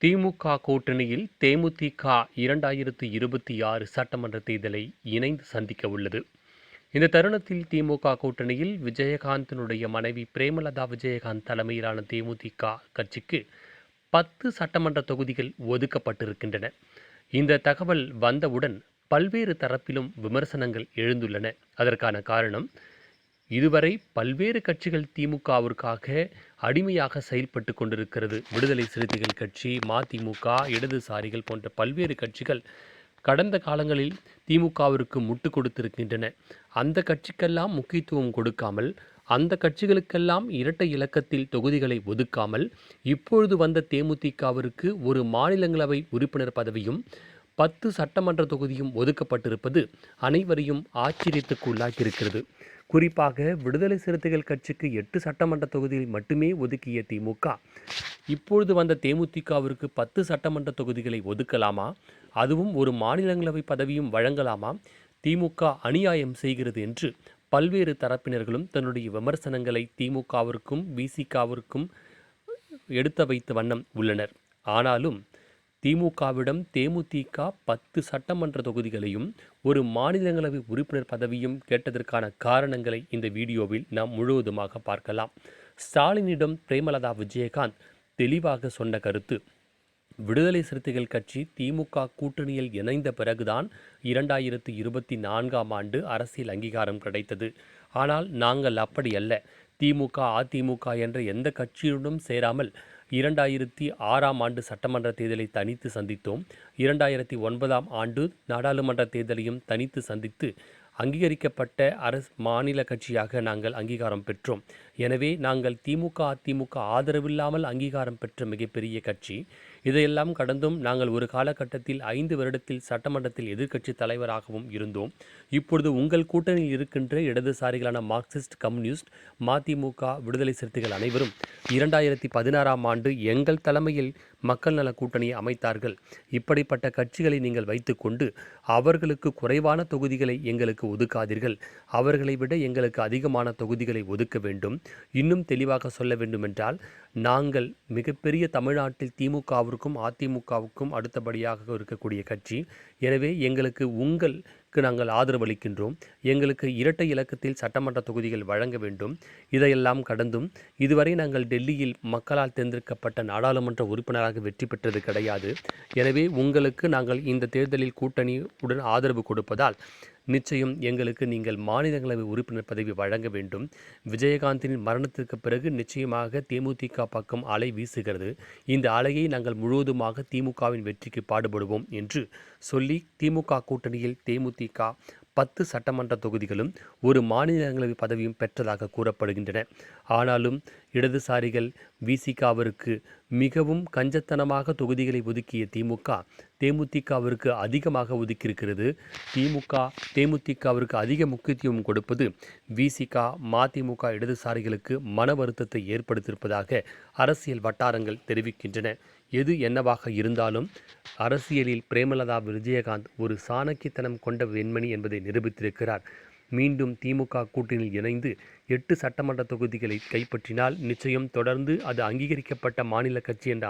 திமுக கூட்டணியில் தேமுதிக 2026 சட்டமன்ற தேர்தலை இணைந்து சந்திக்க உள்ளது. இந்த தருணத்தில் திமுக கூட்டணியில் விஜயகாந்தினுடைய மனைவி பிரேமலதா விஜயகாந்த் தலைமையிலான தேமுதிக கட்சிக்கு 10 சட்டமன்ற தொகுதிகள் ஒதுக்கப்பட்டிருக்கின்றன. இந்த தகவல் வந்தவுடன் பல்வேறு தரப்பிலும் விமர்சனங்கள் எழுந்துள்ளன. அதற்கான காரணம், இதுவரை பல்வேறு கட்சிகள் திமுகவிற்காக அடிமையாக செயல்பட்டு கொண்டிருக்கிறது. விடுதலை சிறுத்தைகள் கட்சி, மதிமுக, இடதுசாரிகள் போன்ற பல்வேறு கட்சிகள் கடந்த காலங்களில் திமுகவிற்கு முட்டு கொடுத்திருக்கின்றன. அந்த கட்சிக்கெல்லாம் முக்கியத்துவம் கொடுக்காமல், அந்த கட்சிகளுக்கெல்லாம் இரட்டை இலக்கத்தில் தொகுதிகளை ஒதுக்காமல், இப்பொழுது வந்த தேமுதிகவிற்கு ஒரு மாநிலங்களவை உறுப்பினர் பதவியும் 10 சட்டமன்ற தொகுதியும் ஒதுக்கப்பட்டிருப்பது அனைவரையும் ஆச்சரியத்துக்கு உள்ளாக்கியிருக்கிறது. குறிப்பாக விடுதலை சிறுத்தைகள் கட்சிக்கு 8 சட்டமன்ற தொகுதியில் மட்டுமே ஒதுக்கிய திமுக, இப்பொழுது வந்த தேமுதிகவிற்கு 10 சட்டமன்ற தொகுதிகளை ஒதுக்கலாமா, அதுவும் ஒரு மாநிலங்களவை பதவியும் வழங்கலாமா, திமுக அநியாயம் செய்கிறது என்று பல்வேறு தரப்பினர்களும் தன்னுடைய விமர்சனங்களை திமுகவிற்கும் விசிகவிற்கும் எடுத்து வைத்த வண்ணம் உள்ளனர். ஆனாலும் திமுகவிடம் தேமுதிக 10 சட்டமன்ற தொகுதிகளையும் ஒரு மாநிலங்களவை உறுப்பினர் பதவியும் கேட்டதற்கான காரணங்களை இந்த வீடியோவில் நாம் முழுவதுமாக பார்க்கலாம். ஸ்டாலினிடம் பிரேமலதா விஜயகாந்த் தெளிவாக சொன்ன கருத்து: விடுதலை சிறுத்தைகள் கட்சி திமுக கூட்டணியில் இணைந்த பிறகுதான் 2024ஆம் ஆண்டு அரசியல் அங்கீகாரம் கிடைத்தது. ஆனால் நாங்கள் அப்படி அல்ல. திமுக, அதிமுக என்ற எந்த கட்சியுடனும் சேராமல் 2006ஆம் ஆண்டு சட்டமன்ற தேர்தலை தனித்து சந்தித்தோம். 2009ஆம் ஆண்டு நாடாளுமன்ற தேர்தலையும் தனித்து சந்தித்து அங்கீகரிக்கப்பட்ட மாநில கட்சியாக நாங்கள் அங்கீகாரம் பெற்றோம். எனவே நாங்கள் திமுக, அதிமுக ஆதரவில்லாமல் அங்கீகாரம் பெற்ற மிகப்பெரிய கட்சி. இதையெல்லாம் கடந்தும் நாங்கள் ஒரு காலகட்டத்தில் 5 வருடத்தில் சட்டமன்றத்தில் எதிர்க்கட்சி தலைவராகவும் இருந்தோம். இப்பொழுது உங்கள் கூட்டணியில் இருக்கின்ற இடதுசாரிகளான மார்க்சிஸ்ட், கம்யூனிஸ்ட், மதிமுக, விடுதலை சிறுத்தைகள் அனைவரும் 2016ஆம் ஆண்டு எங்கள் தலைமையில் மக்கள் நல கூட்டணியை அமைத்தார்கள். இப்படிப்பட்ட கட்சிகளை நீங்கள் வைத்துக்கொண்டு அவர்களுக்கு குறைவான தொகுதிகளை எங்களுக்கு ஒதுக்காதீர்கள். அவர்களை விட எங்களுக்கு அதிகமான தொகுதிகளை ஒதுக்க வேண்டும். இன்னும் தெளிவாக சொல்ல வேண்டுமென்றால், நாங்கள் மிகப்பெரிய தமிழ்நாட்டில் திமுகவிற்கும் அதிமுகவுக்கும் அடுத்தபடியாக இருக்கக்கூடிய கட்சி. எனவே உங்களுக்கு நாங்கள் ஆதரவு அளிக்கின்றோம். எங்களுக்கு இரட்டை இலக்கத்தில் சட்டமன்ற தொகுதிகள் வழங்க வேண்டும். இதையெல்லாம் கடந்தும் இதுவரை நாங்கள் டெல்லியில் மக்களால் தேர்ந்தெடுக்கப்பட்ட நாடாளுமன்ற உறுப்பினராக வெற்றி பெற்றது கிடையாது. எனவே உங்களுக்கு நாங்கள் இந்த தேர்தலில் கூட்டணியுடன் ஆதரவு கொடுப்பதால் நிச்சயம் எங்களுக்கு நீங்கள் மாநிலங்களவை உறுப்பினர் பதவி வழங்க வேண்டும். விஜயகாந்தின் மரணத்திற்கு பிறகு நிச்சயமாக தேமுதிக பக்கம் அலை வீசுகிறது. இந்த அலையை நாங்கள் முழுவதுமாக திமுகவின் வெற்றிக்கு பாடுபடுவோம் என்று சொல்லி திமுக கூட்டணியில் தேமுதிக 10 சட்டமன்ற தொகுதிகளும் ஒரு மாநிலங்களவை பதவியும் பெற்றதாக கூறப்படுகின்றன. ஆனாலும் இடதுசாரிகள் விசிகவிற்கு மிகவும் கஞ்சத்தனமாக தொகுதிகளை ஒதுக்கிய திமுக தேமுதிகவிற்கு அதிகமாக ஒதுக்கியிருக்கிறது. தேமுதிகவிற்கு அதிக முக்கியத்துவம் கொடுப்பது விசிக, மதிமுக இடதுசாரிகளுக்கு மன வருத்தத்தை ஏற்படுத்தியிருப்பதாக அரசியல் வட்டாரங்கள் தெரிவிக்கின்றன. எது என்னவாக இருந்தாலும் அரசியலில் பிரேமலதா விஜயகாந்த் ஒரு சாணக்கியத்தனம் கொண்ட வெண்மணி என்பதை நிரூபித்திருக்கிறார். மீண்டும் திமுக கூட்டணியில் இணைந்து 8 சட்டமன்ற தொகுதிகளை கைப்பற்றினால் நிச்சயம் தொடர்ந்து அது அங்கீகரிக்கப்பட்ட மாநில கட்சி என்ற